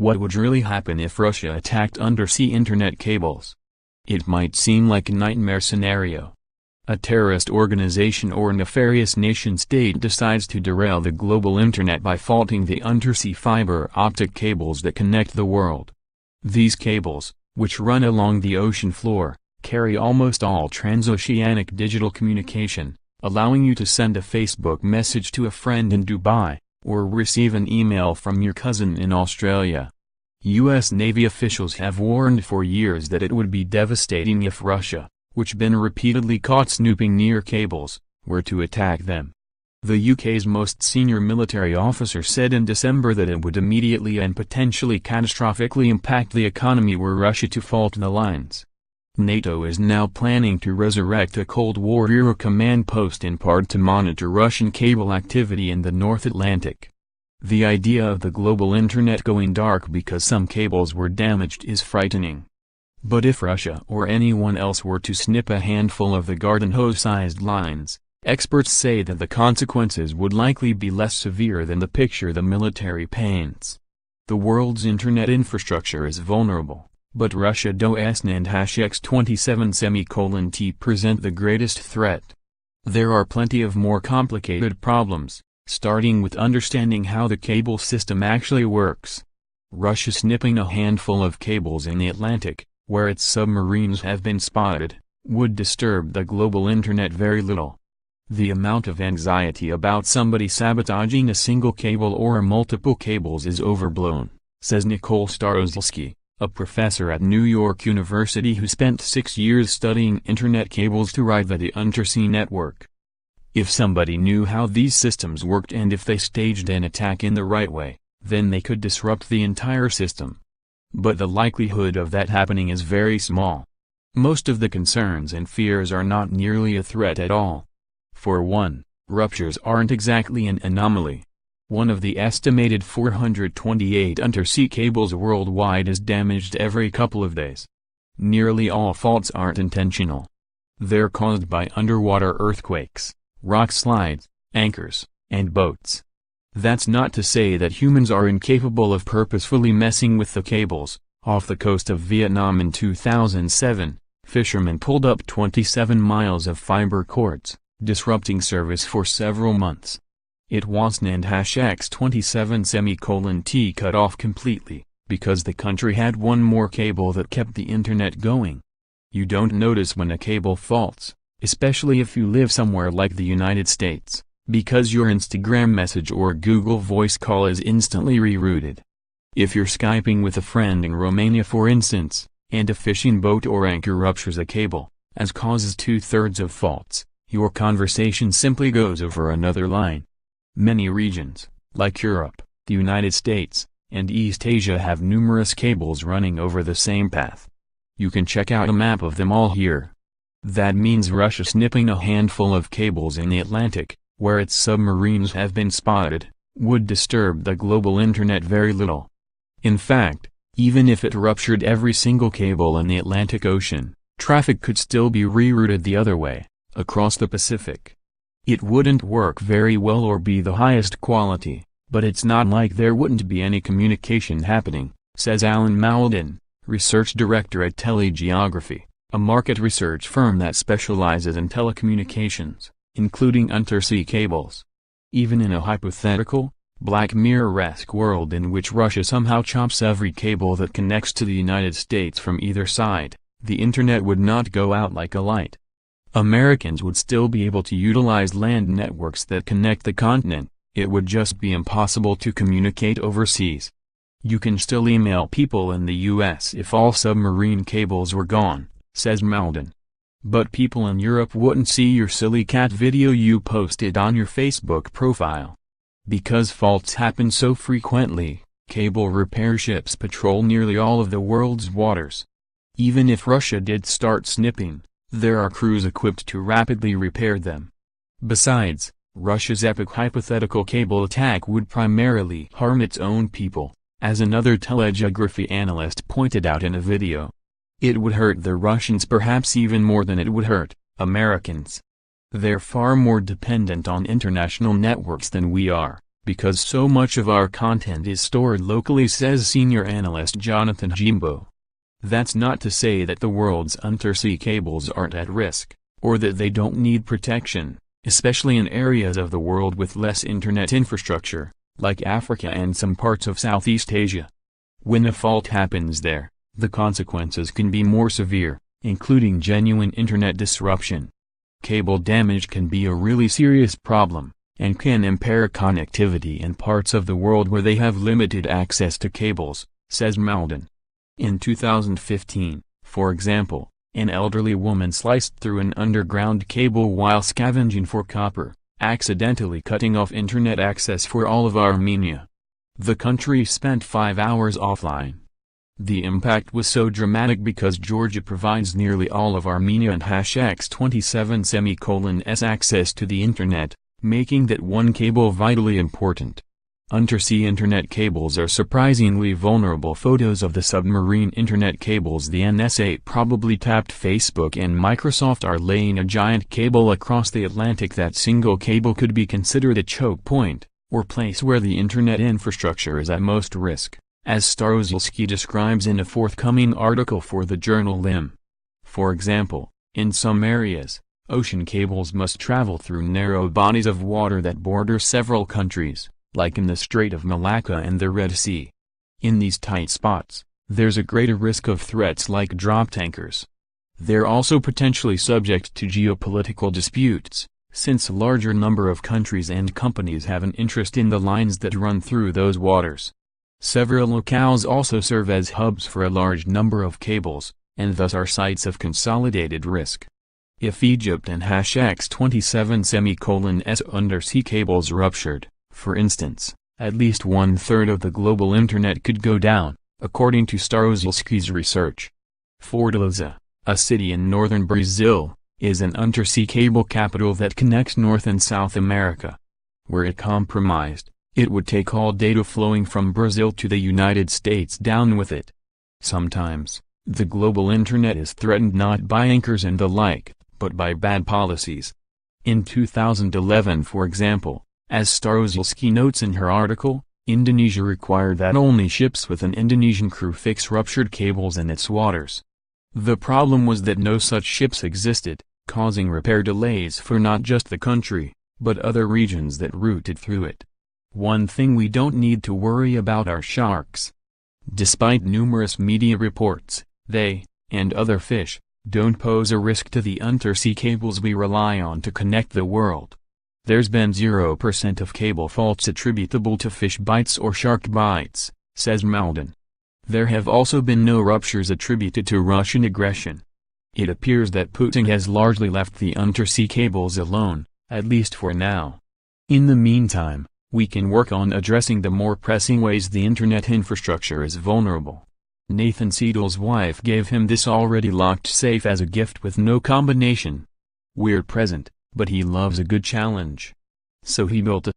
What would really happen if Russia attacked undersea internet cables? It might seem like a nightmare scenario. A terrorist organization or nefarious nation-state decides to derail the global internet by faulting the undersea fiber optic cables that connect the world. These cables, which run along the ocean floor, carry almost all transoceanic digital communication, allowing you to send a Facebook message to a friend in Dubai, or receive an email from your cousin in Australia. U.S. Navy officials have warned for years that it would be devastating if Russia, which been repeatedly caught snooping near cables, were to attack them. The UK's most senior military officer said in December that it would immediately and potentially catastrophically impact the economy were Russia to fault the lines. NATO is now planning to resurrect a Cold War-era command post in part to monitor Russian cable activity in the North Atlantic. The idea of the global internet going dark because some cables were damaged is frightening. But if Russia or anyone else were to snip a handful of the garden hose-sized lines, experts say that the consequences would likely be less severe than the picture the military paints. The world's internet infrastructure is vulnerable, but Russia doesn and #X27:T present the greatest threat. There are plenty of more complicated problems, starting with understanding how the cable system actually works. Russia snipping a handful of cables in the Atlantic, where its submarines have been spotted, would disturb the global internet very little. The amount of anxiety about somebody sabotaging a single cable or multiple cables is overblown, says Nicole Starozlsky, a professor at New York University who spent 6 years studying internet cables to write the Undersea network. If somebody knew how these systems worked and if they staged an attack in the right way, then they could disrupt the entire system. But the likelihood of that happening is very small. Most of the concerns and fears are not nearly a threat at all. For one, ruptures aren't exactly an anomaly. One of the estimated 428 undersea cables worldwide is damaged every couple of days. Nearly all faults aren't intentional. They're caused by underwater earthquakes, rock slides, anchors, and boats. That's not to say that humans are incapable of purposefully messing with the cables. Off the coast of Vietnam in 2007, fishermen pulled up 27 miles of fiber cords, disrupting service for several months. It wasn't and #X27:T cut off completely, because the country had one more cable that kept the internet going. You don't notice when a cable faults, especially if you live somewhere like the United States, because your Instagram message or Google voice call is instantly rerouted. If you're Skyping with a friend in Romania for instance, and a fishing boat or anchor ruptures a cable, as causes 2/3 of faults, your conversation simply goes over another line. Many regions, like Europe, the United States, and East Asia have numerous cables running over the same path. You can check out a map of them all here. That means Russia snipping a handful of cables in the Atlantic, where its submarines have been spotted, would disturb the global internet very little. In fact, even if it ruptured every single cable in the Atlantic Ocean, traffic could still be rerouted the other way, across the Pacific. It wouldn't work very well or be the highest quality, but it's not like there wouldn't be any communication happening, says Alan Malden, research director at Telegeography, a market research firm that specializes in telecommunications, including undersea cables. Even in a hypothetical, Black Mirror-esque world in which Russia somehow chops every cable that connects to the United States from either side, the internet would not go out like a light. Americans would still be able to utilize land networks that connect the continent, it would just be impossible to communicate overseas. You can still email people in the US if all submarine cables were gone, says Malden. But people in Europe wouldn't see your silly cat video you posted on your Facebook profile. Because faults happen so frequently, cable repair ships patrol nearly all of the world's waters. Even if Russia did start snipping, there are crews equipped to rapidly repair them. Besides, Russia's epic hypothetical cable attack would primarily harm its own people, as another telegeography analyst pointed out in a video. It would hurt the Russians perhaps even more than it would hurt Americans. They're far more dependent on international networks than we are, because so much of our content is stored locally, says senior analyst Jonathan Jimbo. That's not to say that the world's undersea cables aren't at risk, or that they don't need protection, especially in areas of the world with less internet infrastructure, like Africa and some parts of Southeast Asia. When a fault happens there, the consequences can be more severe, including genuine internet disruption. Cable damage can be a really serious problem, and can impair connectivity in parts of the world where they have limited access to cables, says Malden. In 2015, for example, an elderly woman sliced through an underground cable while scavenging for copper, accidentally cutting off internet access for all of Armenia. The country spent 5 hours offline. The impact was so dramatic because Georgia provides nearly all of Armenia and #X27:s access to the internet, making that one cable vitally important. Undersea internet cables are surprisingly vulnerable. Photos of the submarine internet cables. The NSA probably tapped Facebook and Microsoft are laying a giant cable across the Atlantic. That single cable could be considered a choke point, or place where the internet infrastructure is at most risk, as Starosielski describes in a forthcoming article for the journal Limb. For example, in some areas, ocean cables must travel through narrow bodies of water that border several countries, like in the Strait of Malacca and the Red Sea. In these tight spots, there's a greater risk of threats like drop tankers. They're also potentially subject to geopolitical disputes, since a larger number of countries and companies have an interest in the lines that run through those waters. Several locales also serve as hubs for a large number of cables, and thus are sites of consolidated risk. If Egypt and #X27:s undersea cables ruptured, for instance, at least 1/3 of the global internet could go down, according to Starosielski's research. Fortaleza, a city in northern Brazil, is an undersea cable capital that connects North and South America. Were it compromised, it would take all data flowing from Brazil to the United States down with it. Sometimes, the global internet is threatened not by anchors and the like, but by bad policies. In 2011, for example, as Starosielski notes in her article, Indonesia required that only ships with an Indonesian crew fix ruptured cables in its waters. The problem was that no such ships existed, causing repair delays for not just the country, but other regions that routed through it. One thing we don't need to worry about are sharks. Despite numerous media reports, they, and other fish, don't pose a risk to the undersea cables we rely on to connect the world. There's been 0% of cable faults attributable to fish bites or shark bites, says Malden. There have also been no ruptures attributed to Russian aggression. It appears that Putin has largely left the undersea cables alone, at least for now. In the meantime, we can work on addressing the more pressing ways the internet infrastructure is vulnerable. Nathan Siedel's wife gave him this already locked safe as a gift with no combination. Weird present, but he loves a good challenge. So he built a